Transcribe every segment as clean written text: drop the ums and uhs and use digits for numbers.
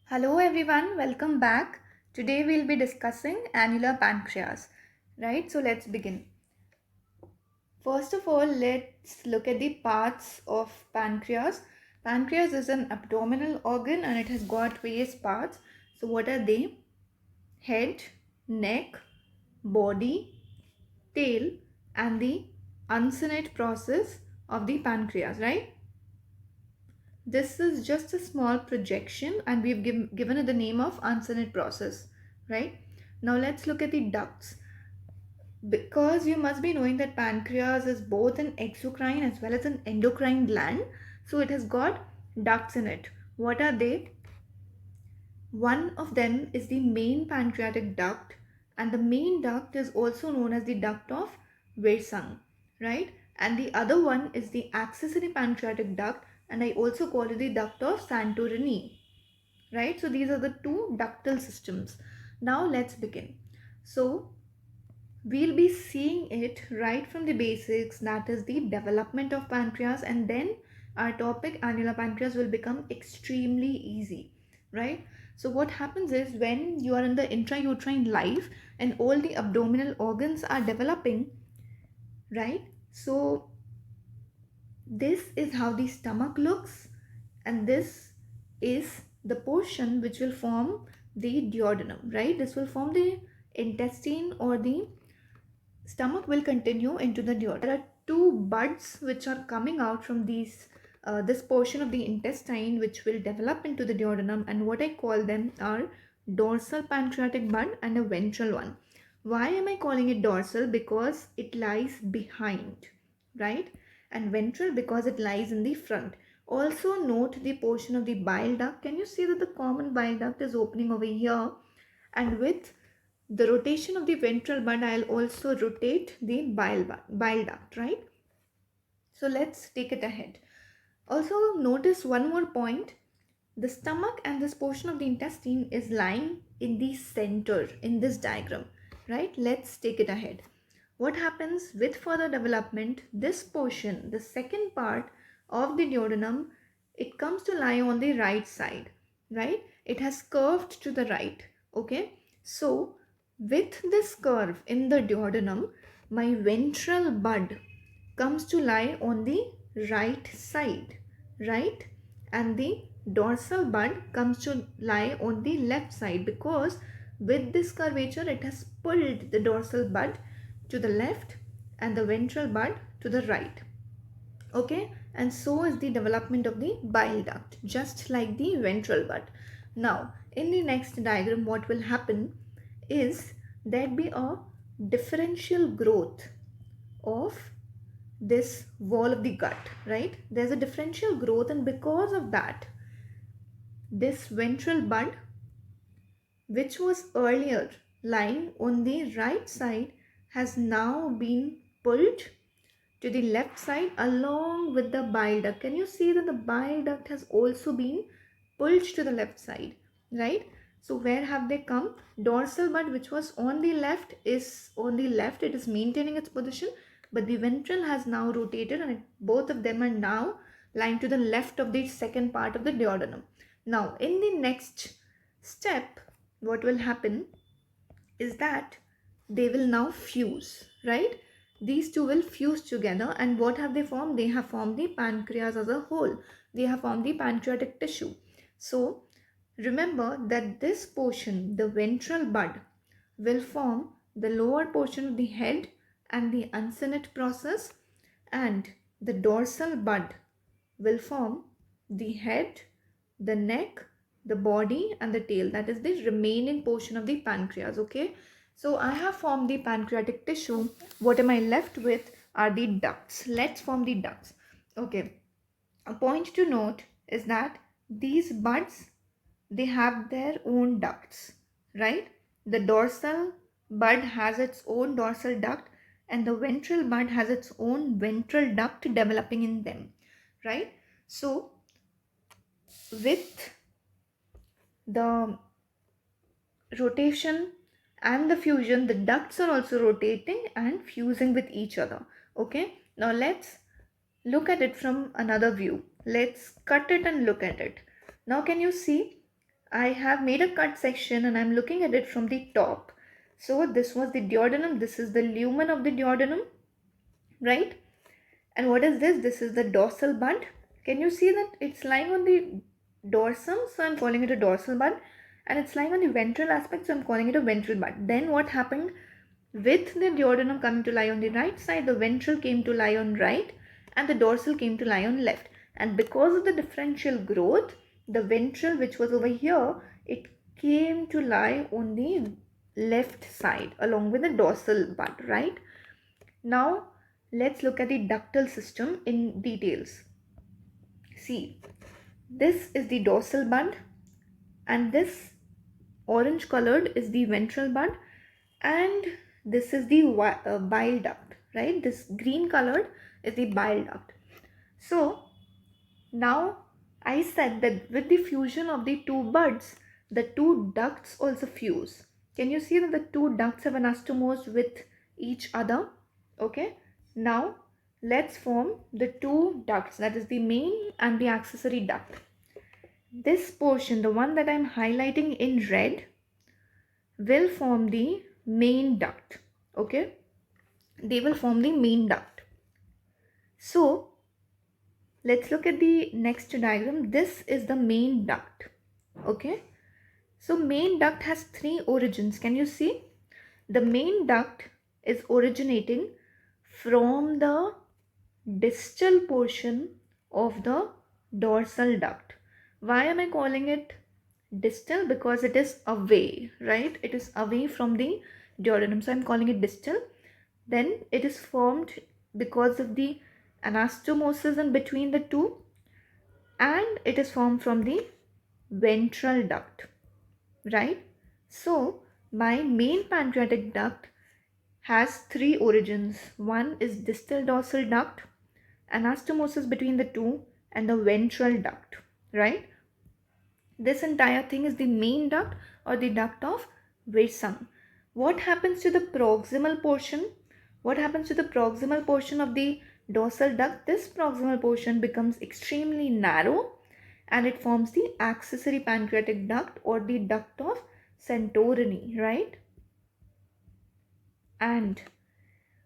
Hello everyone, welcome back. Today we'll be discussing annular pancreas, right? So let's begin. First of all, let's look at the parts of pancreas. Pancreas is an abdominal organ and it has got various parts. So what are they? Head, neck, body, tail and the uncinate process of the pancreas, right? This is just a small projection and we've given it the name of uncinate process, right? Now let's look at the ducts. Because you must be knowing that pancreas is both an exocrine as well as an endocrine gland. So it has got ducts in it. What are they? One of them is the main pancreatic duct, and the main duct is also known as the duct of Wirsung, right? And the other one is the accessory pancreatic duct, and I also call it the duct of Santorini, right? So these are the two ductal systems. Now let's begin. So we'll be seeing it right from the basics, that is the development of pancreas, and then our topic annular pancreas will become extremely easy, right? So what happens is when you are in the intrauterine life and all the abdominal organs are developing, right? So this is how the stomach looks, and this is the portion which will form the duodenum, right? This will form the intestine, or the stomach will continue into the duodenum. There are two buds which are coming out from this portion of the intestine which will develop into the duodenum, and what I call them are dorsal pancreatic bud and a ventral one. Why am I calling it dorsal? Because it lies behind, right? And ventral because it lies in the front. Also note the portion of the bile duct. Can you see that the common bile duct is opening over here, and with the rotation of the ventral bud I'll also rotate the bile duct, right? So let's take it ahead. Also notice one more point. The stomach and this portion of the intestine is lying in the center in this diagram, right? Let's take it ahead. What happens with further development? This portion, the second part of the duodenum, it comes to lie on the right side, right? It has curved to the right, okay? So with this curve in the duodenum, my ventral bud comes to lie on the right side, right? And the dorsal bud comes to lie on the left side, because with this curvature it has pulled the dorsal bud to the left and the ventral bud to the right, okay? And so is the development of the bile duct, just like the ventral bud. Now in the next diagram what will happen is there'd be a differential growth of this wall of the gut, right? There's a differential growth, and because of that, this ventral bud, which was earlier lying on the right side, has now been pulled to the left side along with the bile duct. Can you see that the bile duct has also been pulled to the left side, right? So where have they come? Dorsal bud, which was on the left, is on the left. It is maintaining its position, but the ventral has now rotated, and both of them are now lying to the left of the second part of the duodenum. Now in the next step, what will happen is that they will now fuse, right? These two will fuse together, and what have they formed? They have formed the pancreas as a whole. They have formed the pancreatic tissue. So remember that this portion, the ventral bud, will form the lower portion of the head and the uncinate process, and the dorsal bud will form the head, the neck, the body and the tail. That is the remaining portion of the pancreas, okay? So I have formed the pancreatic tissue. What am I left with are the ducts. Let's form the ducts. Okay. A point to note is that these buds, they have their own ducts, right? The dorsal bud has its own dorsal duct, and the ventral bud has its own ventral duct developing in them, right? So with the rotation and the fusion, the ducts are also rotating and fusing with each other, okay? Now let's look at it from another view. Let's cut it and look at it. Now can you see I have made a cut section and I'm looking at it from the top. So this was the duodenum, this is the lumen of the duodenum, right? And what is this? This is the dorsal bud. Can you see that it's lying on the dorsum? So I'm calling it a dorsal bud. And it's lying on the ventral aspect, so I'm calling it a ventral bud. Then what happened? With the duodenum coming to lie on the right side, the ventral came to lie on right and the dorsal came to lie on left. And because of the differential growth, the ventral, which was over here, it came to lie on the left side along with the dorsal bud, right? Now let's look at the ductal system in details. See, this is the dorsal bud and this orange colored is the ventral bud and this is the bile duct, right? This green colored is the bile duct. So now I said that with the fusion of the two buds, the two ducts also fuse. Can you see that the two ducts have anastomosed with each other? Okay. Now let's form the two ducts, that is the main and the accessory duct. This portion, the one that I'm highlighting in red, will form the main duct. Okay, they will form the main duct. So let's look at the next diagram. This is the main duct. Okay, so main duct has three origins. Can you see? The main duct is originating from the distal portion of the dorsal duct. Why am I calling it distal? Because it is away, right? It is away from the duodenum, so I'm calling it distal. Then it is formed because of the anastomosis in between the two, and it is formed from the ventral duct, right? So my main pancreatic duct has three origins. One is distal dorsal duct, anastomosis between the two, and the ventral duct, right? This entire thing is the main duct or the duct of Wirsung. What happens to the proximal portion? What happens to the proximal portion of the dorsal duct? This proximal portion becomes extremely narrow and it forms the accessory pancreatic duct or the duct of Santorini, right? And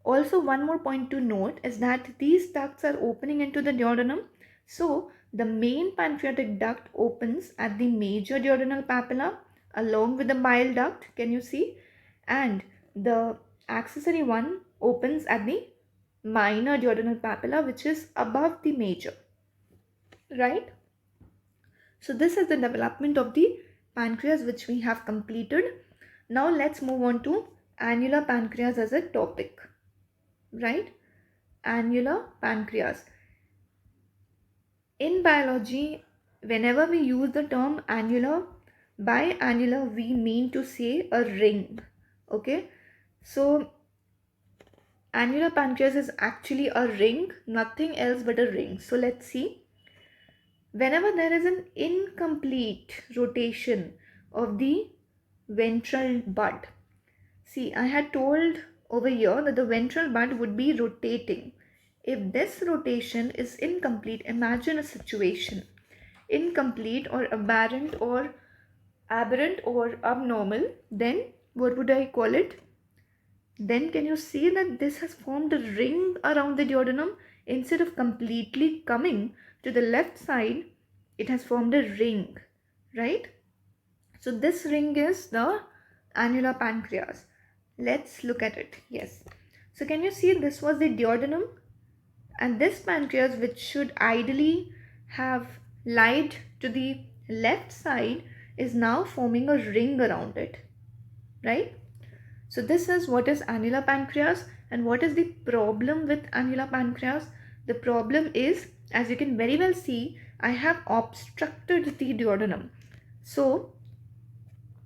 also one more point to note is that these ducts are opening into the duodenum. So the main pancreatic duct opens at the major duodenal papilla along with the bile duct. Can you see? And the accessory one opens at the minor duodenal papilla, which is above the major, right? So this is the development of the pancreas which we have completed. Now let's move on to annular pancreas as a topic, right? Annular pancreas. In biology, whenever we use the term annular, by annular we mean to say a ring. Okay, so annular pancreas is actually a ring, nothing else but a ring. So let's see. Whenever there is an incomplete rotation of the ventral bud, see, I had told over here that the ventral bud would be rotating. If this rotation is incomplete, imagine a situation. Incomplete or aberrant or abnormal, then what would I call it? Then can you see that this has formed a ring around the duodenum? Instead of completely coming to the left side, it has formed a ring, right? So this ring is the annular pancreas. Let's look at it. Yes. So can you see this was the duodenum, and this pancreas, which should ideally have lied to the left side, is now forming a ring around it, right? So this is what is annular pancreas. And what is the problem with annular pancreas? The problem is, as you can very well see, I have obstructed the duodenum. So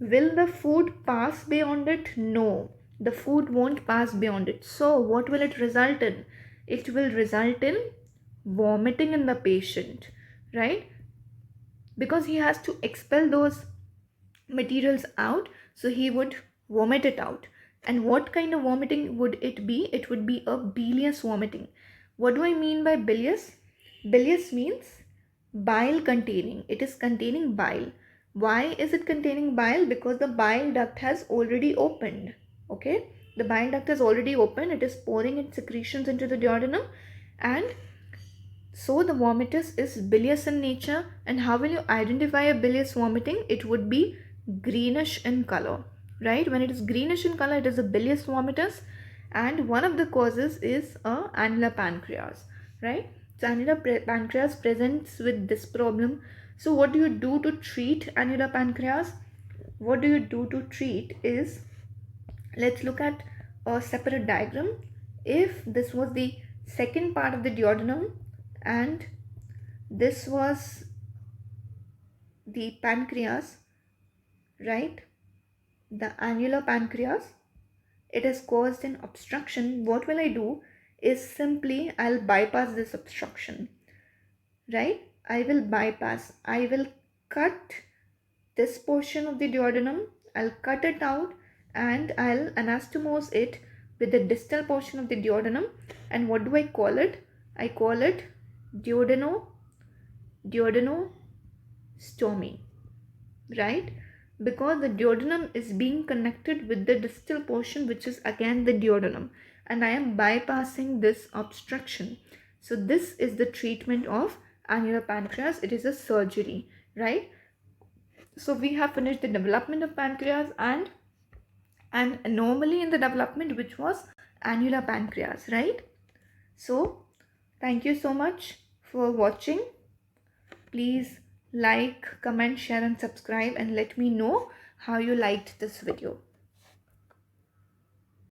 will the food pass beyond it? No, the food won't pass beyond it. So what will it result in? It will result in vomiting in the patient, right? Because he has to expel those materials out, so he would vomit it out. And what kind of vomiting would it be? It would be a bilious vomiting. What do I mean by bilious? Bilious means bile containing. It is containing bile. Why is it containing bile? Because the bile duct has already opened. Okay, the bile duct has already opened. It is pouring its secretions into the duodenum, and so the vomitus is bilious in nature. And how will you identify a bilious vomiting? It would be greenish in color, right? When it is greenish in color, it is a bilious vomitus, and one of the causes is a annular pancreas, right? So annular pancreas presents with this problem. So what do you do to treat annular pancreas? What do you do to treat is, let's look at a separate diagram. If this was the second part of the duodenum and this was the pancreas, right? The annular pancreas, it has caused an obstruction. What will I do is simply I'll bypass this obstruction, right? I will cut this portion of the duodenum, I'll cut it out and I'll anastomose it with the distal portion of the duodenum. And what do I call it? I call it duodenostomy, right? Because the duodenum is being connected with the distal portion, which is again the duodenum, and I am bypassing this obstruction. So this is the treatment of annular pancreas. It is a surgery, right? So we have finished the development of pancreas and anomaly in the development, which was annular pancreas, right? So thank you so much for watching. Please like, comment, share and subscribe, and let me know how you liked this video.